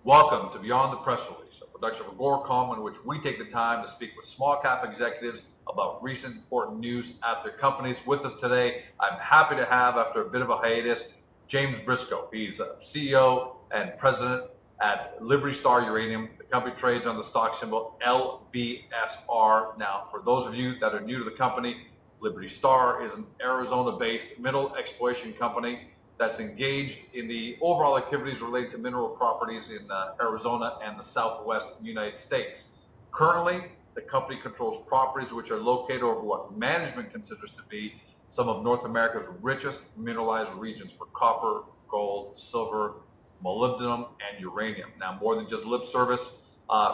Welcome to Beyond the Press Release, a production of Agoracom in which we take the time to speak with small cap executives about recent important news at their companies. With us today, I'm happy to have, after a bit of a hiatus, James Briscoe. He's CEO and president at Liberty Star Uranium. The company trades on the stock symbol LBSR. Now, for those of you that are new to the company, Liberty Star is an Arizona-based mineral exploration company that's engaged in the overall activities related to mineral properties in Arizona and the Southwest United States. Currently, the company controls properties which are located over what management considers to be some of North America's richest mineralized regions for copper, gold, silver, molybdenum, and uranium. Now, more than just lip service,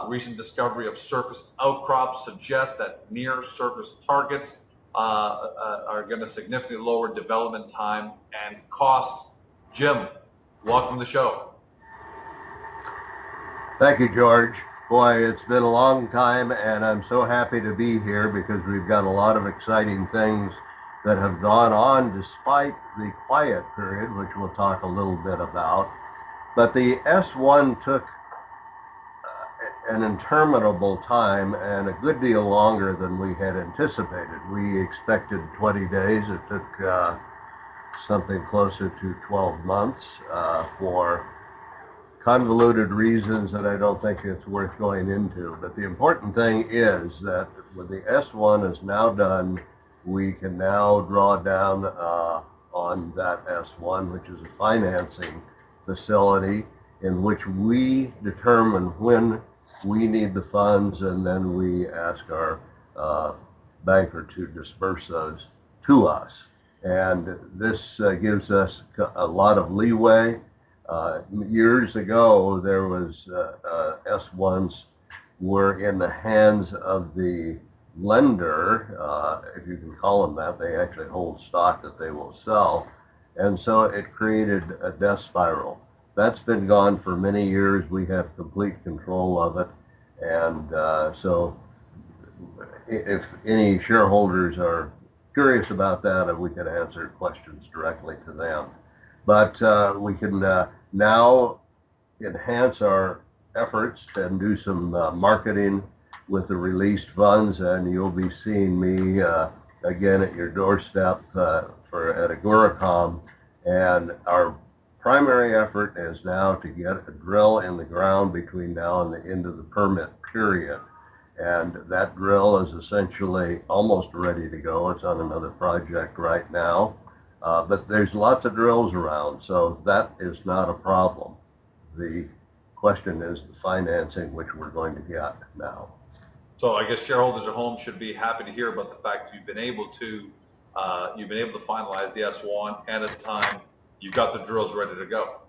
recent discovery of surface outcrops suggests that near surface targets are going to significantly lower development time and costs. Jim, welcome to the show. Thank you, George. Boy, it's been a long time, and I'm so happy to be here because we've got a lot of exciting things that have gone on despite the quiet period, which we'll talk a little bit about. But the S1 took an interminable time and a good deal longer than we had anticipated. We expected 20 days. It took something closer to 12 months for convoluted reasons that I don't think it's worth going into. But the important thing is that when the S1 is now done, we can now draw down on that S1, which is a financing facility in which we determine when we need the funds, and then we ask our banker to disperse those to us. And this gives us a lot of leeway. Years ago, there was S1s were in the hands of the lender, if you can call them that. They actually hold stock that they will sell. And so it created a death spiral. That's been gone for many years. We have complete control of it. And so if any shareholders are curious about that, we can answer questions directly to them. But we can now enhance our efforts and do some marketing with the released funds, and you'll be seeing me again at your doorstep at Agoracom. And our primary effort is now to get a drill in the ground between now and the end of the permit period. And that drill is essentially almost ready to go. It's on another project right now. But there's lots of drills around, so that is not a problem. The question is the financing, which we're going to get now. So I guess shareholders at home should be happy to hear about the fact that you've been able to finalize the S1, and at the time you've got the drills ready to go.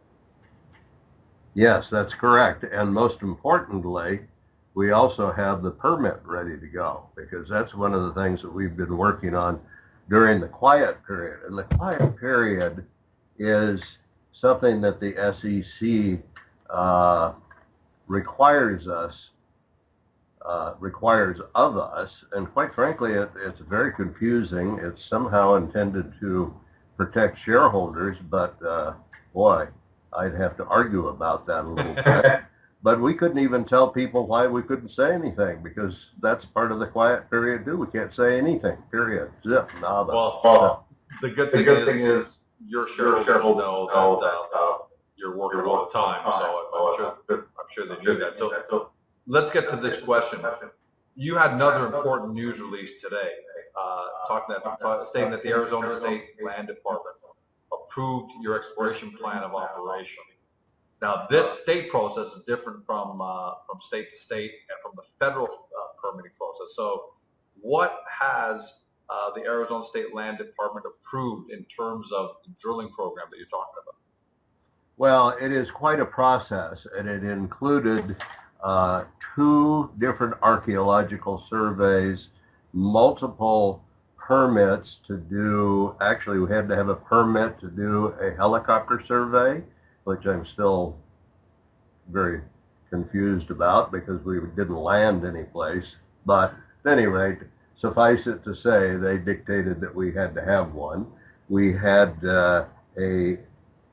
Yes, that's correct. And most importantly, we also have the permit ready to go, because that's one of the things that we've been working on during the quiet period. And the quiet period is something that the SEC requires of us, and quite frankly, it's very confusing. It's somehow intended to protect shareholders, but boy, I'd have to argue about that a little bit. But we couldn't even tell people why we couldn't say anything, because that's part of the quiet period too. We can't say anything, period. Zip, nada. Well, the good thing is your shareholders know that you're working all the time, so I'm sure they do that. So let's get to this question. You had another important news release today, stating that the Arizona State Land Department approved your exploration plan of operation. Now, this state process is different from state to state and from the federal permitting process. So what has the Arizona State Land Department approved in terms of the drilling program that you're talking about? Well, it is quite a process, and it included 2 different archaeological surveys, multiple permits to do. Actually, we had to have a permit to do a helicopter survey, which I'm still very confused about because we didn't land any place. But at any rate, suffice it to say, they dictated that we had to have one. We had a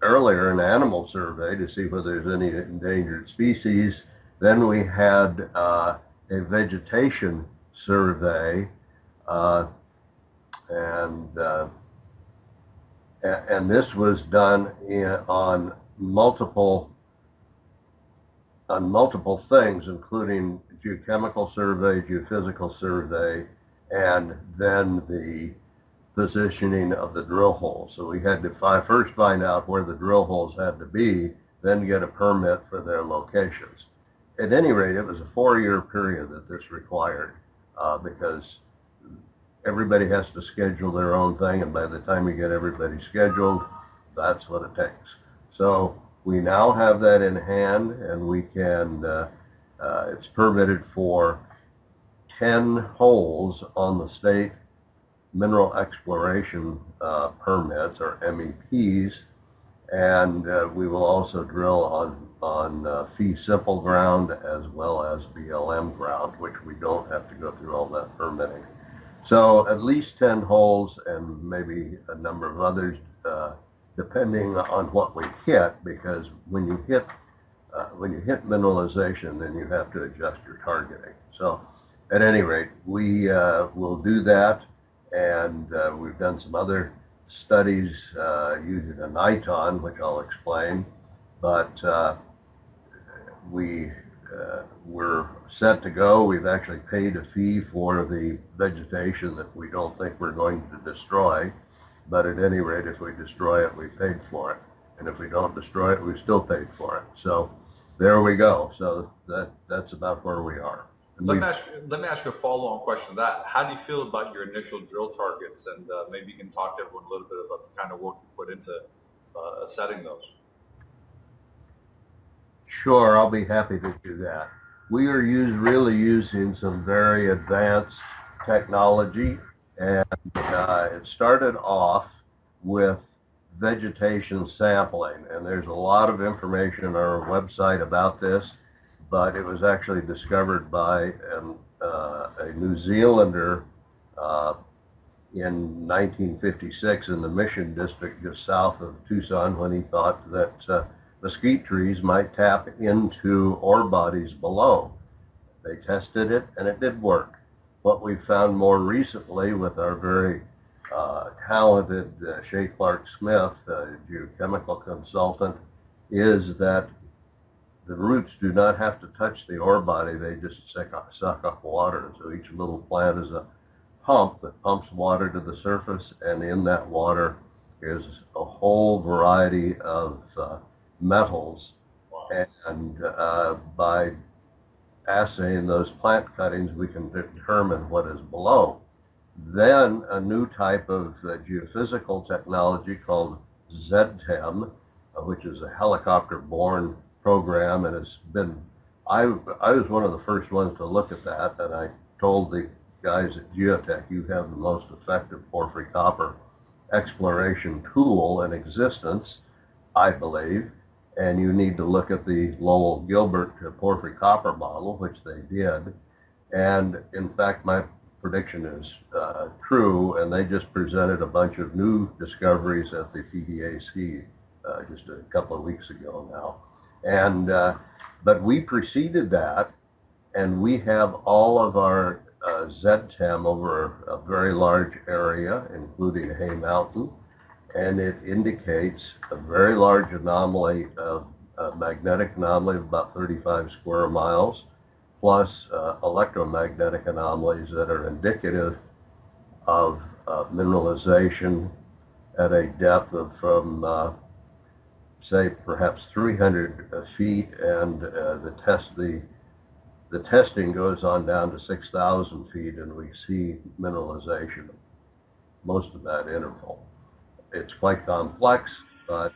earlier an animal survey to see whether there's any endangered species. Then we had a vegetation survey, uh, and this was done on multiple things, including geochemical survey, geophysical survey, and then the positioning of the drill holes. So we had to first find out where the drill holes had to be, then get a permit for their locations. At any rate, it was a 4-year period that this required, because everybody has to schedule their own thing, and by the time you get everybody scheduled, that's what it takes. So we now have that in hand, and we can, it's permitted for 10 holes on the state mineral exploration permits, or MEPs, and we will also drill on fee simple ground as well as BLM ground, which we don't have to go through all that permitting. So at least 10 holes, and maybe a number of others, depending on what we hit, because when you hit mineralization, then you have to adjust your targeting. So at any rate, we will do that, and we've done some other studies using a Niton, which I'll explain, but we're set to go. We've actually paid a fee for the vegetation that we don't think we're going to destroy, but at any rate, if we destroy it, we paid for it, and if we don't destroy it, we still paid for it. So there we go. So that's about where we are. Let me ask you a follow-on question to that. How do you feel about your initial drill targets? And maybe you can talk to everyone a little bit about the kind of work you put into setting those. Sure, I'll be happy to do that. We are really using some very advanced technology, and it started off with vegetation sampling, and there's a lot of information on our website about this, but it was actually discovered by a New Zealander in 1956 in the Mission District just south of Tucson, when he thought that mesquite trees might tap into ore bodies below. They tested it, and it did work. What we found more recently with our very talented Shay Clark Smith, geochemical consultant, is that the roots do not have to touch the ore body. They just suck up water. So each little plant is a pump that pumps water to the surface, and in that water is a whole variety of metals. And by assaying those plant cuttings, we can determine what is below. Then a new type of geophysical technology called ZTEM, which is a helicopter-borne program, and it's been, I was one of the first ones to look at that, and I told the guys at Geotech, you have the most effective porphyry copper exploration tool in existence, I believe, and you need to look at the Lowell Gilbert porphyry copper model, which they did, and in fact my prediction is true, and they just presented a bunch of new discoveries at the PDAC just a couple of weeks ago now. And but we preceded that, and we have all of our ZTEM over a very large area, including Hay Mountain, and it indicates a very large anomaly, a magnetic anomaly of about 35 square miles, plus electromagnetic anomalies that are indicative of mineralization at a depth of from say perhaps 300 feet, and the testing goes on down to 6,000 feet, and we see mineralization most of that interval. It's quite complex, but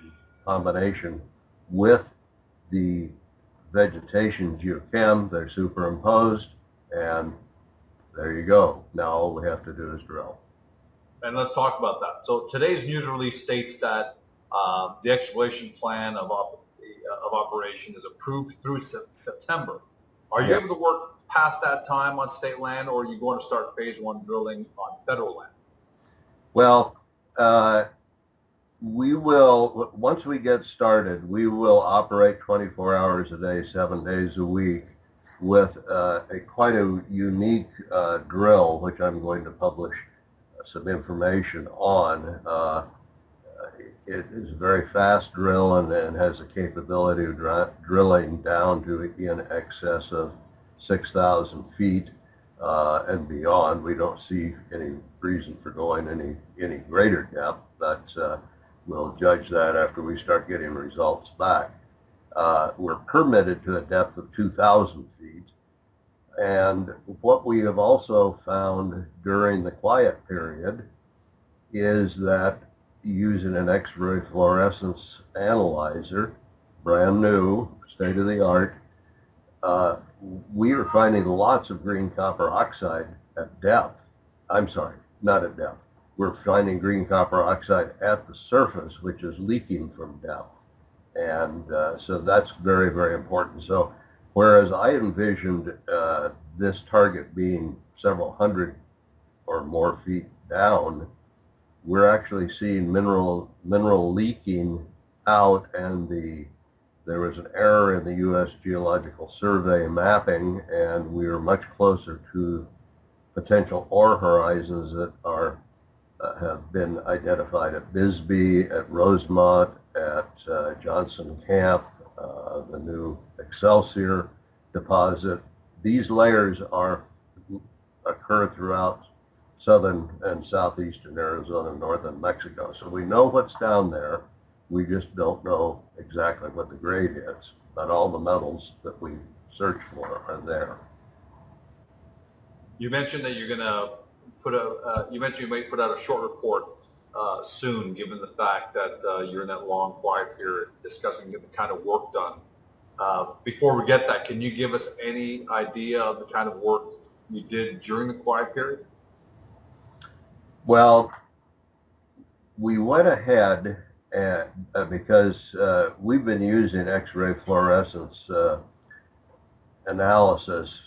in combination with the vegetation geochem, they're superimposed, and there you go. Now all we have to do is drill. And let's talk about that. So today's news release states that the exploration plan of operation is approved through September. Are you able to work past that time on state land, or are you going to start phase 1 drilling on federal land? Well, we will, once we get started, we will operate 24 hours a day, 7 days a week with quite a unique drill, which I'm going to publish some information on. It is a very fast drill and has the capability of drilling down to in excess of 6,000 feet and beyond. We don't see any reason for going any greater depth, but we'll judge that after we start getting results back. We're permitted to a depth of 2,000 feet. And what we have also found during the quiet period is that using an X-ray fluorescence analyzer, brand new, state of the art, we are finding lots of green copper oxide at depth. I'm sorry, not at depth. We're finding green copper oxide at the surface, which is leaking from depth. And so that's very, very important. So whereas I envisioned this target being several hundred or more feet down, we're actually seeing mineral leaking out, and there was an error in the U.S. Geological Survey mapping, and we are much closer to potential ore horizons that are have been identified at Bisbee, at Rosemont, at Johnson Camp, the new Excelsior deposit. These layers occur throughout southern and southeastern Arizona, northern Mexico. So we know what's down there. We just don't know exactly what the grade is, but all the metals that we search for are there. You mentioned that you're going to you mentioned you may put out a short report soon, given the fact that you're in that long quiet period discussing the kind of work done. Before we get that, can you give us any idea of the kind of work you did during the quiet period? Well, we went ahead because we've been using X-ray fluorescence analysis.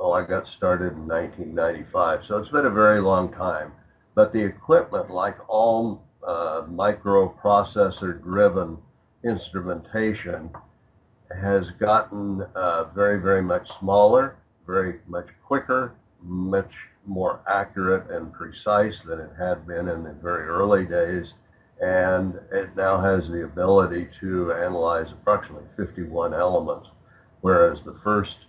I got started in 1995, so it's been a very long time. But the equipment, like all microprocessor-driven instrumentation, has gotten very, very much smaller, very much quicker, much more accurate and precise than it had been in the very early days. And it now has the ability to analyze approximately 51 elements, whereas the first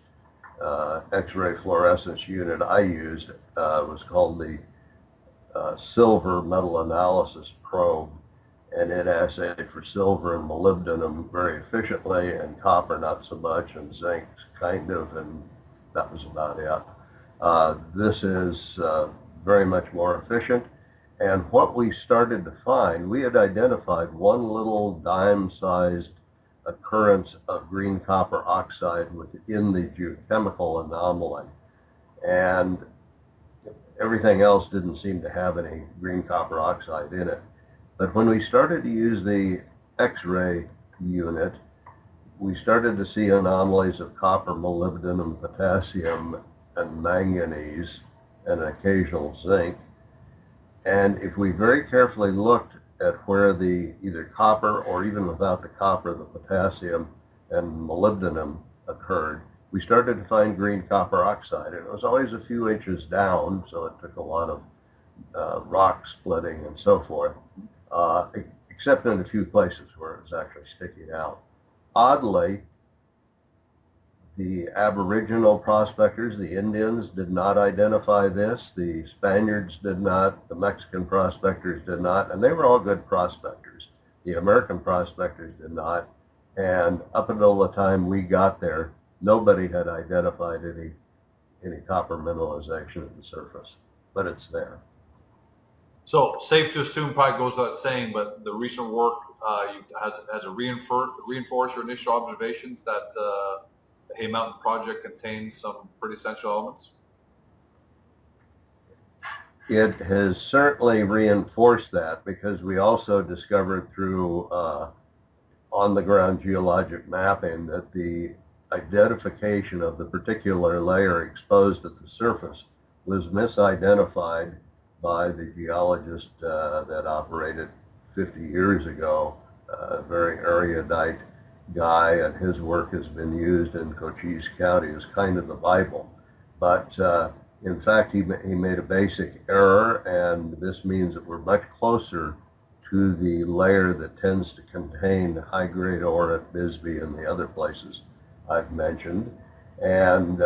X-ray fluorescence unit I used was called the Silver Metal Analysis Probe, and it assayed for silver and molybdenum very efficiently, and copper not so much, and zinc kind of, and that was about it. This is very much more efficient. And what we started to find, we had identified one little dime-sized occurrence of green copper oxide within the geochemical anomaly. And everything else didn't seem to have any green copper oxide in it. But when we started to use the X-ray unit, we started to see anomalies of copper, molybdenum, potassium, and manganese, and occasional zinc. And if we very carefully looked at where the either copper or even without the copper, the potassium and molybdenum occurred, we started to find green copper oxide. And it was always a few inches down, so it took a lot of rock splitting and so forth, except in a few places where it was actually sticking out. Oddly, the Aboriginal prospectors, the Indians, did not identify this. The Spaniards did not. The Mexican prospectors did not. And they were all good prospectors. The American prospectors did not. And up until the time we got there, nobody had identified any copper mineralization at the surface. But it's there. So safe to assume, probably goes without saying, but the recent work has reinforced your initial observations that the Hay Mountain project contains some pretty essential elements? It has certainly reinforced that, because we also discovered through on-the-ground geologic mapping that the identification of the particular layer exposed at the surface was misidentified by the geologist that operated 50 years ago, a very erudite guy, and his work has been used in Cochise County as kind of the Bible. But in fact, he made a basic error, and this means that we're much closer to the layer that tends to contain high-grade ore at Bisbee and the other places I've mentioned. And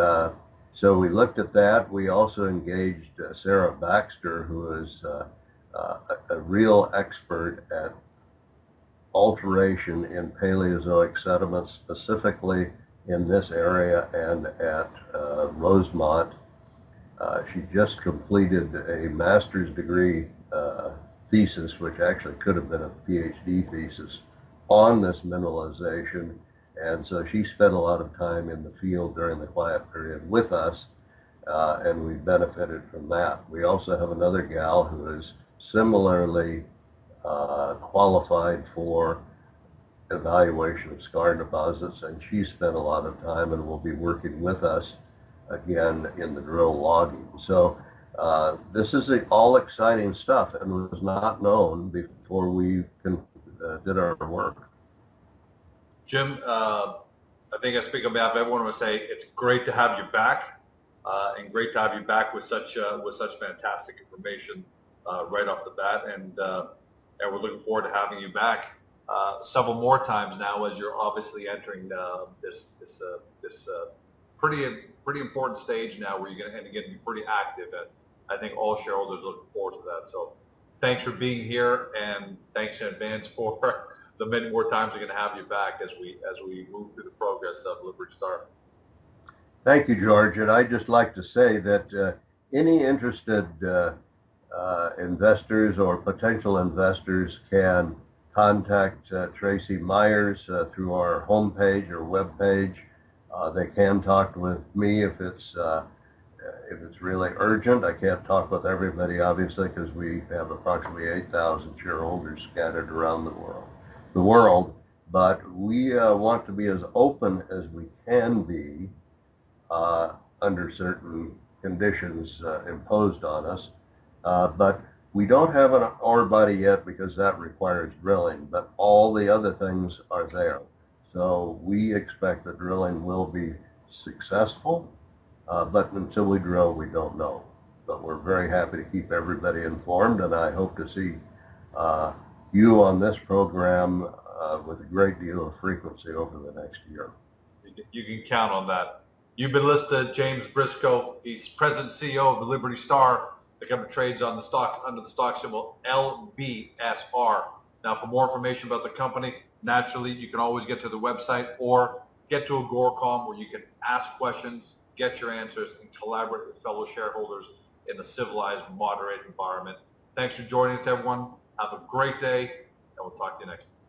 so we looked at that. We also engaged Sarah Baxter, who is a real expert at alteration in Paleozoic sediments, specifically in this area and at Rosemont. She just completed a master's degree thesis, which actually could have been a PhD thesis, on this mineralization. And so she spent a lot of time in the field during the quiet period with us, and we benefited from that. We also have another gal who is similarly qualified for evaluation of scar deposits, and she spent a lot of time and will be working with us again in the drill logging. So this is all exciting stuff and was not known before we did our work. Jim, I think I speak on behalf of everyone when I say it's great to have you back, and great to have you back with such fantastic information right off the bat, and we're looking forward to having you back several more times now, as you're obviously entering this pretty important stage now where you're going to be pretty active, and I think all shareholders are looking forward to that. So thanks for being here, and thanks in advance for the many more times we're going to have you back as we move through the progress of Liberty Star. Thank you, George. And I'd just like to say that any interested investors or potential investors can contact Tracy Myers through our homepage or webpage. They can talk with me if it's really urgent. I can't talk with everybody, obviously, because we have approximately 8,000 shareholders scattered around the world. But we want to be as open as we can be under certain conditions imposed on us. But we don't have an ore body yet because that requires drilling, but all the other things are there. So we expect the drilling will be successful, but until we drill, we don't know. But we're very happy to keep everybody informed, and I hope to see you on this program with a great deal of frequency over the next year. You can count on that. You've been listening to James Briscoe. He's President and CEO of the Liberty Star. The company trades on the stock under the stock symbol LBSR. Now, for more information about the company, naturally, you can always get to the website or get to Agoracom, where you can ask questions, get your answers, and collaborate with fellow shareholders in a civilized, moderate environment. Thanks for joining us, everyone. Have a great day, and we'll talk to you next time.